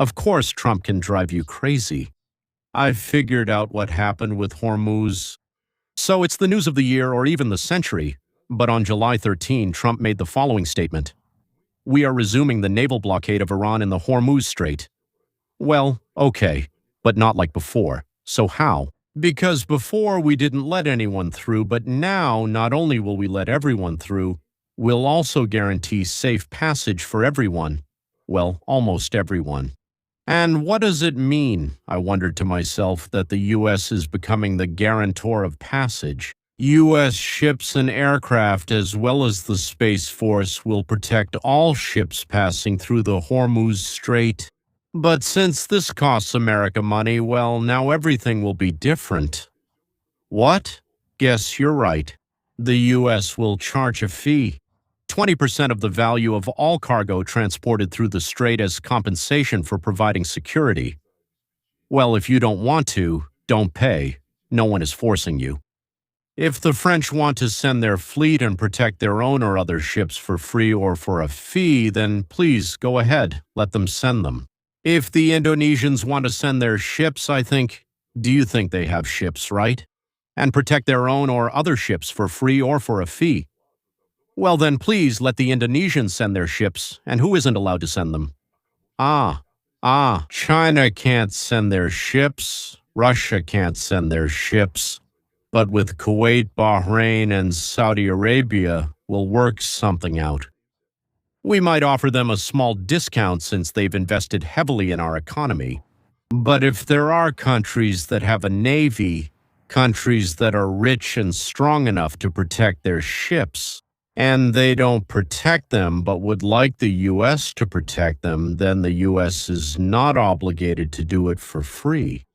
Of course, Trump can drive you crazy. I've figured out what happened with Hormuz. So it's the news of the year or even the century. But on July 13, Trump made the following statement. We are resuming the naval blockade of Iran in the Hormuz Strait. Well, okay, but not like before. So how? Because before we didn't let anyone through, but now not only will we let everyone through, we'll also guarantee safe passage for everyone. Well, almost everyone. And what does it mean, I wondered to myself, that the U.S. is becoming the guarantor of passage? U.S. ships and aircraft, as well as the Space Force, will protect all ships passing through the Hormuz Strait. But since this costs America money, well, now everything will be different. What? Guess you're right. The U.S. will charge a fee. 20% of the value of all cargo transported through the strait as compensation for providing security. Well, if you don't want to, don't pay. No one is forcing you. If the French want to send their fleet and protect their own or other ships for free or for a fee, then please go ahead, let them send them. If the Indonesians want to send their ships, do you think they have ships, right? And protect their own or other ships for free or for a fee? Well then please let the Indonesians send their ships, and who isn't allowed to send them? China can't send their ships, Russia can't send their ships, but with Kuwait, Bahrain, and Saudi Arabia, we'll work something out. We might offer them a small discount since they've invested heavily in our economy. But if there are countries that have a navy, countries that are rich and strong enough to protect their ships, and they don't protect them but would like the U.S. to protect them, then the U.S. is not obligated to do it for free.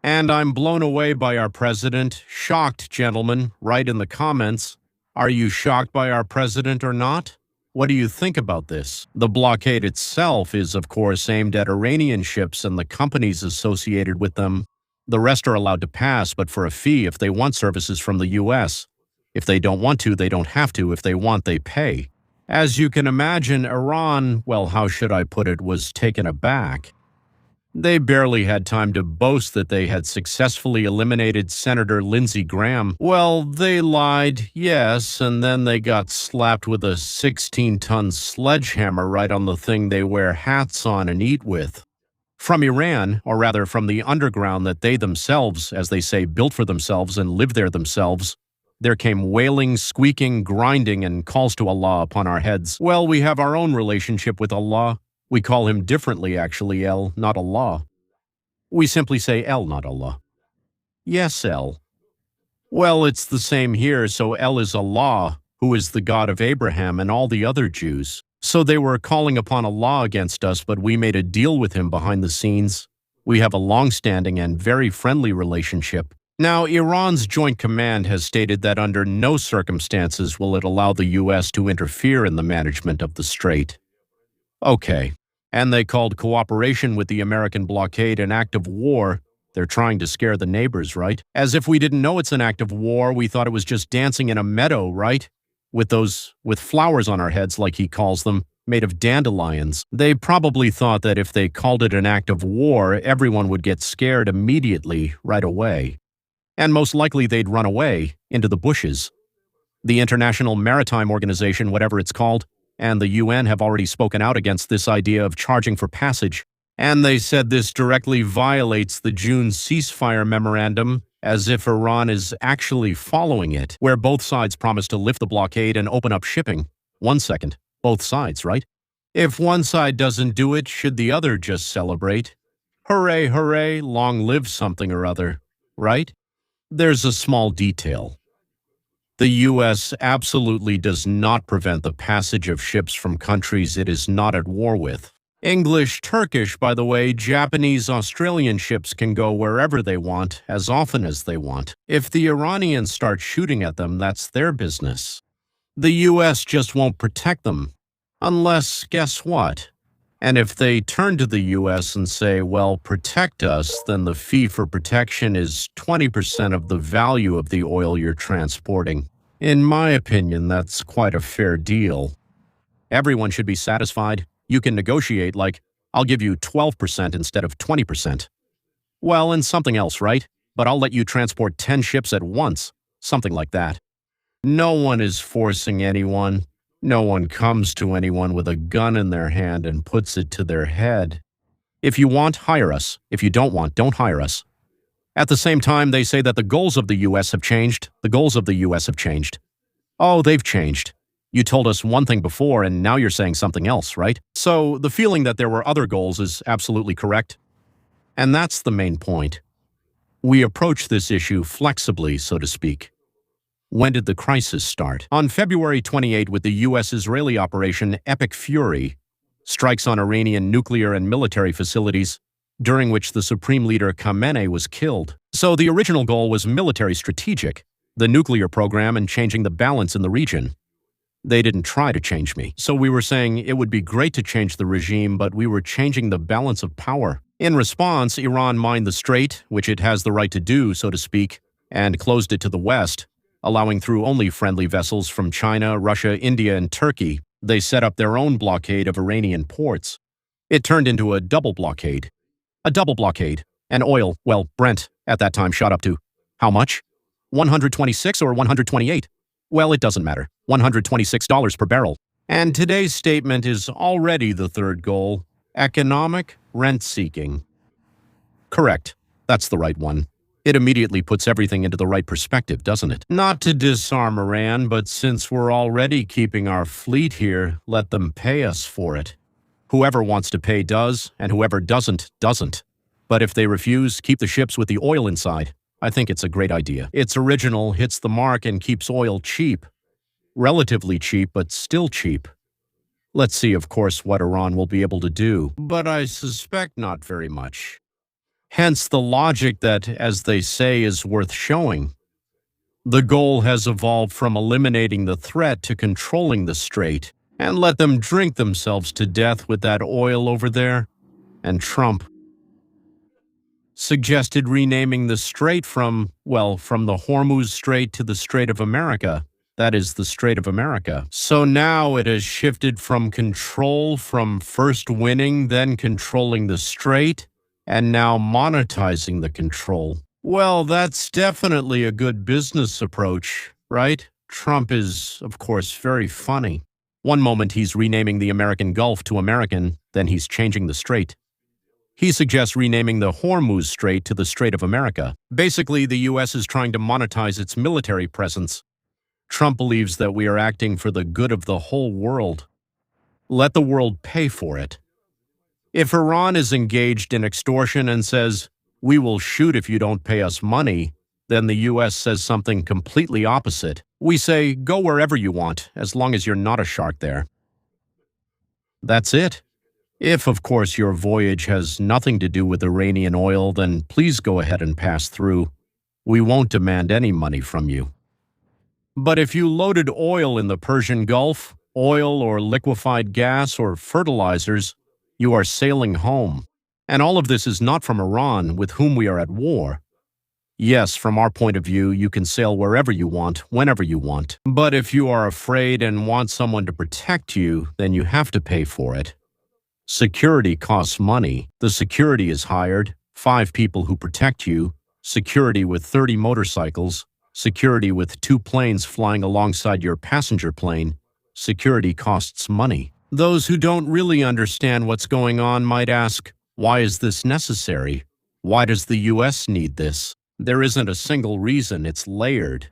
And I'm blown away by our president. Shocked, gentlemen, write in the comments. Are you shocked by our president or not? What do you think about this? The blockade itself is, of course, aimed at Iranian ships and the companies associated with them. The rest are allowed to pass, but for a fee if they want services from the U.S. If they don't want to, they don't have to. If they want, they pay. As you can imagine, Iran, well, how should I put it, was taken aback. They barely had time to boast that they had successfully eliminated Senator Lindsey Graham. Well, they lied, yes, and then they got slapped with a 16-ton sledgehammer right on the thing they wear hats on and eat with. From Iran, or rather from the underground that they themselves, as they say, built for themselves and live there themselves, there came wailing, squeaking, grinding, and calls to Allah upon our heads. Well, we have our own relationship with Allah. We call him differently, actually, El, not Allah. We simply say El, not Allah. Yes, El. Well, it's the same here, so El is Allah, who is the God of Abraham and all the other Jews. So they were calling upon Allah against us, but we made a deal with him behind the scenes. We have a long-standing and very friendly relationship. Now, Iran's Joint Command has stated that under no circumstances will it allow the U.S. to interfere in the management of the Strait. Okay. And they called cooperation with the American blockade an act of war. They're trying to scare the neighbors, right? As if we didn't know it's an act of war, we thought it was just dancing in a meadow, right? With flowers on our heads, like he calls them, made of dandelions. They probably thought that if they called it an act of war, everyone would get scared immediately, right away. And most likely they'd run away, into the bushes. The International Maritime Organization, whatever it's called, and the UN have already spoken out against this idea of charging for passage. And they said this directly violates the June ceasefire memorandum, as if Iran is actually following it, where both sides promised to lift the blockade and open up shipping. 1 second. Both sides, right? If one side doesn't do it, should the other just celebrate? Hooray, hooray, long live something or other, right? There's a small detail. The U.S. absolutely does not prevent the passage of ships from countries it is not at war with. English, Turkish, by the way, Japanese, Australian ships can go wherever they want, as often as they want. If the Iranians start shooting at them, that's their business. The U.S. just won't protect them. Unless, guess what? And if they turn to the U.S. and say, well, protect us, then the fee for protection is 20% of the value of the oil you're transporting. In my opinion, that's quite a fair deal. Everyone should be satisfied. You can negotiate like, I'll give you 12% instead of 20%. Well, and something else, right? But I'll let you transport 10 ships at once. Something like that. No one is forcing anyone. No one comes to anyone with a gun in their hand and puts it to their head. If you want, hire us. If you don't want, don't hire us. At the same time, they say that the goals of the U.S. have changed. The goals of the U.S. have changed. Oh, they've changed. You told us one thing before, and now you're saying something else, right? So the feeling that there were other goals is absolutely correct. And that's the main point. We approach this issue flexibly, so to speak. When did the crisis start? On February 28 with the U.S.-Israeli operation Epic Fury, strikes on Iranian nuclear and military facilities, during which the Supreme Leader Khamenei was killed. So the original goal was military strategic, the nuclear program and changing the balance in the region. They didn't try to change me. So we were saying it would be great to change the regime, but we were changing the balance of power. In response, Iran mined the Strait, which it has the right to do, so to speak, and closed it to the West, allowing through only friendly vessels from China, Russia, India, and Turkey. They set up their own blockade of Iranian ports. It turned into a double blockade. A double blockade. And oil, well, Brent, at that time shot up to, how much? 126 or 128? Well, it doesn't matter. $126 per barrel. And today's statement is already the third goal. Economic rent-seeking. Correct. That's the right one. It immediately puts everything into the right perspective, doesn't it? Not to disarm Iran, but since we're already keeping our fleet here, let them pay us for it. Whoever wants to pay does, and whoever doesn't, doesn't. But if they refuse, keep the ships with the oil inside. I think it's a great idea. It's original, hits the mark, and keeps oil cheap. Relatively cheap, but still cheap. Let's see, of course, what Iran will be able to do. But I suspect not very much. Hence the logic that, as they say, is worth showing. The goal has evolved from eliminating the threat to controlling the Strait, and let them drink themselves to death with that oil over there. And Trump suggested renaming the Strait from the Hormuz Strait to the Strait of America. That is the Strait of America. So now it has shifted from control, from first winning, then controlling the Strait, and now monetizing the control. Well, that's definitely a good business approach, right? Trump is, of course, very funny. One moment he's renaming the American Gulf to American, then he's changing the Strait. He suggests renaming the Hormuz Strait to the Strait of America. Basically, the U.S. is trying to monetize its military presence. Trump believes that we are acting for the good of the whole world. Let the world pay for it. If Iran is engaged in extortion and says, "We will shoot if you don't pay us money," then the U.S. says something completely opposite. We say, "Go wherever you want, as long as you're not a shark there." That's it. If, of course, your voyage has nothing to do with Iranian oil, then please go ahead and pass through. We won't demand any money from you. But if you loaded oil in the Persian Gulf, oil or liquefied gas or fertilizers, you are sailing home. And all of this is not from Iran, with whom we are at war. Yes, from our point of view, you can sail wherever you want, whenever you want. But if you are afraid and want someone to protect you, then you have to pay for it. Security costs money. The security is hired, 5 people who protect you, security with 30 motorcycles, security with 2 planes flying alongside your passenger plane. Security costs money. Those who don't really understand what's going on might ask, why is this necessary? Why does the U.S. need this? There isn't a single reason, it's layered.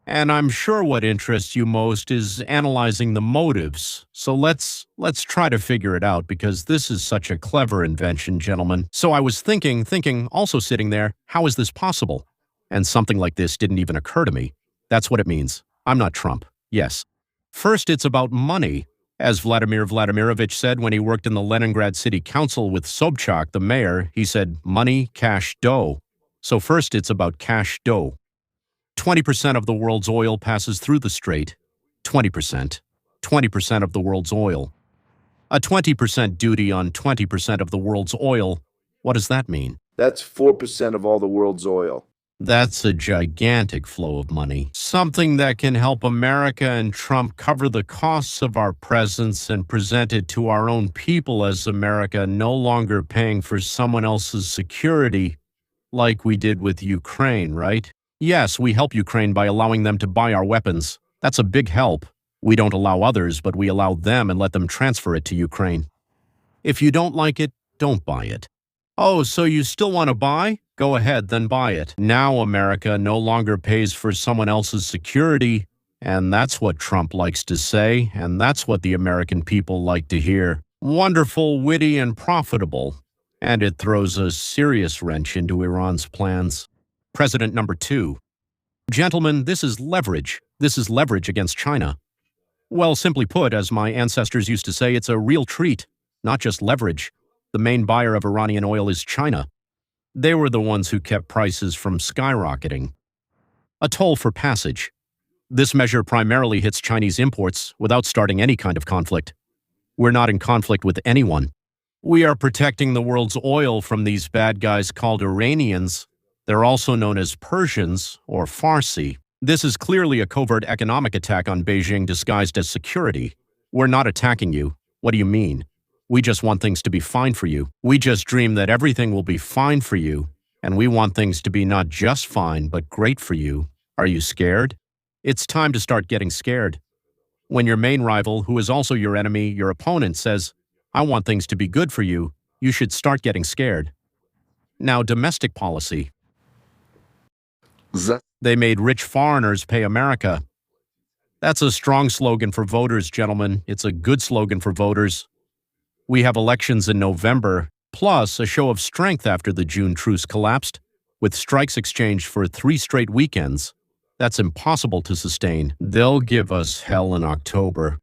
And I'm sure what interests you most is analyzing the motives. So let's try to figure it out, because this is such a clever invention, gentlemen. So I was thinking, also sitting there, how is this possible? And something like this didn't even occur to me. That's what it means. I'm not Trump. Yes. First, it's about money. As Vladimir Vladimirovich said when he worked in the Leningrad City Council with Sobchak, the mayor, he said, money, cash, dough. So first, it's about cash dough. 20% of the world's oil passes through the Strait. 20%. 20% of the world's oil. A 20% duty on 20% of the world's oil. What does that mean? That's 4% of all the world's oil. That's a gigantic flow of money. Something that can help America and Trump cover the costs of our presence and present it to our own people as America no longer paying for someone else's security like we did with Ukraine, right? Yes, we help Ukraine by allowing them to buy our weapons. That's a big help. We don't allow others, but we allow them and let them transfer it to Ukraine. If you don't like it, don't buy it. Oh, so you still want to buy? Go ahead, then buy it. Now America no longer pays for someone else's security, and that's what Trump likes to say, and that's what the American people like to hear. Wonderful, witty, and profitable. And it throws a serious wrench into Iran's plans. President number 2. Gentlemen, this is leverage. This is leverage against China. Well, simply put, as my ancestors used to say, it's a real treat, not just leverage. The main buyer of Iranian oil is China. They were the ones who kept prices from skyrocketing. A toll for passage. This measure primarily hits Chinese imports without starting any kind of conflict. We're not in conflict with anyone. We are protecting the world's oil from these bad guys called Iranians. They're also known as Persians or Farsi. This is clearly a covert economic attack on Beijing disguised as security. We're not attacking you. What do you mean? We just want things to be fine for you. We just dream that everything will be fine for you, and we want things to be not just fine, but great for you. Are you scared? It's time to start getting scared. When your main rival, who is also your enemy, your opponent, says, I want things to be good for you, you should start getting scared. Now, domestic policy. They made rich foreigners pay America. That's a strong slogan for voters, gentlemen. It's a good slogan for voters. We have elections in November, plus a show of strength after the June truce collapsed, with strikes exchanged for 3 straight weekends. That's impossible to sustain. They'll give us hell in October.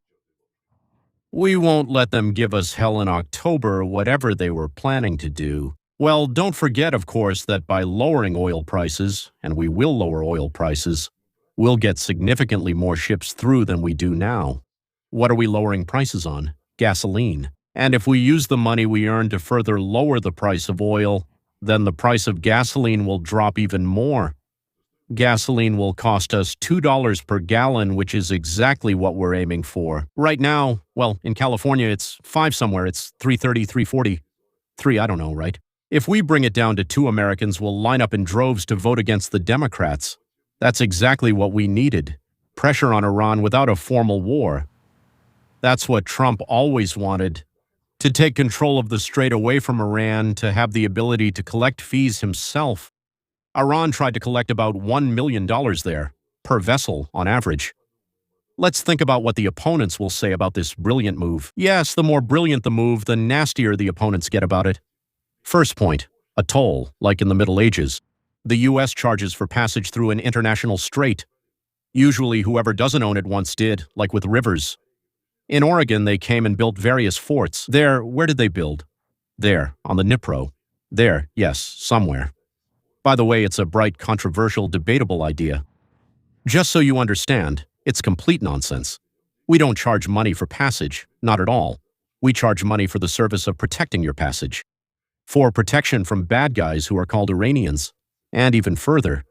We won't let them give us hell in October, whatever they were planning to do. Well, don't forget, of course, that by lowering oil prices, and we will lower oil prices, we'll get significantly more ships through than we do now. What are we lowering prices on? Gasoline. And if we use the money we earn to further lower the price of oil, then the price of gasoline will drop even more. Gasoline will cost us $2 per gallon, which is exactly what we're aiming for. Right now, well, in California, it's 5 somewhere. It's 330, 340. 3, I don't know, right? If we bring it down to 2, Americans will line up in droves to vote against the Democrats. That's exactly what we needed. Pressure on Iran without a formal war. That's what Trump always wanted. To take control of the Strait away from Iran, to have the ability to collect fees himself. Iran tried to collect about $1 million there, per vessel on average. Let's think about what the opponents will say about this brilliant move. Yes, the more brilliant the move, the nastier the opponents get about it. First point, a toll, like in the Middle Ages. The U.S. charges for passage through an international strait. Usually whoever doesn't own it once did, like with rivers. In Oregon, they came and built various forts. There, where did they build? There, on the Dnipro. There, yes, somewhere. By the way, it's a bright, controversial, debatable idea. Just so you understand, it's complete nonsense. We don't charge money for passage, not at all. We charge money for the service of protecting your passage. For protection from bad guys who are called Iranians. And even further.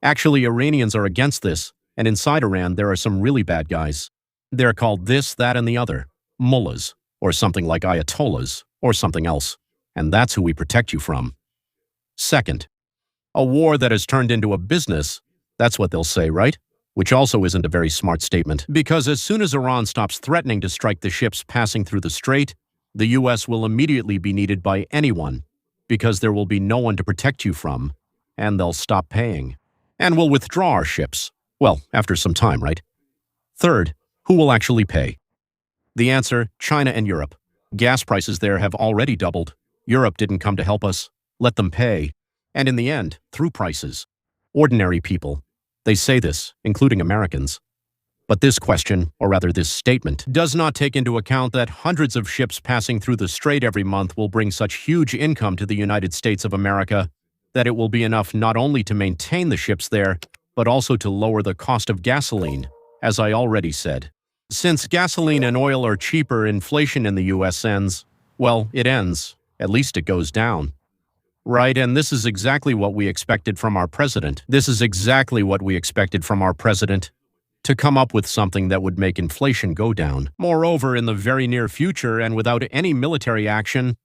Actually, Iranians are against this, and inside Iran there are some really bad guys. They're called this, that, and the other. Mullahs, or something like Ayatollahs, or something else. And that's who we protect you from. Second, a war that has turned into a business, that's what they'll say, right? Which also isn't a very smart statement, because as soon as Iran stops threatening to strike the ships passing through the strait, the U.S. will immediately be needed by anyone, because there will be no one to protect you from, and they'll stop paying. And we'll withdraw our ships. Well, after some time, right? Third, who will actually pay? The answer, China and Europe. Gas prices there have already doubled. Europe didn't come to help us. Let them pay. And in the end, through prices. Ordinary people. They say this, including Americans. But this question, or rather this statement, does not take into account that hundreds of ships passing through the strait every month will bring such huge income to the United States of America that it will be enough not only to maintain the ships there, but also to lower the cost of gasoline, as I already said. Since gasoline and oil are cheaper, inflation in the U.S. ends. Well, it ends. At least it goes down. Right, and this is exactly what we expected from our president. This is exactly what we expected from our president, to come up with something that would make inflation go down. Moreover, in the very near future and without any military action,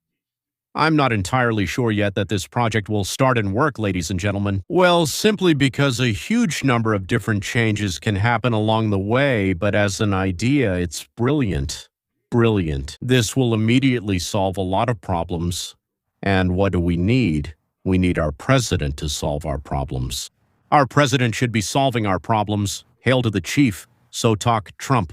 I'm not entirely sure yet that this project will start and work, ladies and gentlemen. Well, simply because a huge number of different changes can happen along the way, but as an idea, it's brilliant. Brilliant. This will immediately solve a lot of problems. And what do we need? We need our president to solve our problems. Our president should be solving our problems. Hail to the chief. So talk Trump.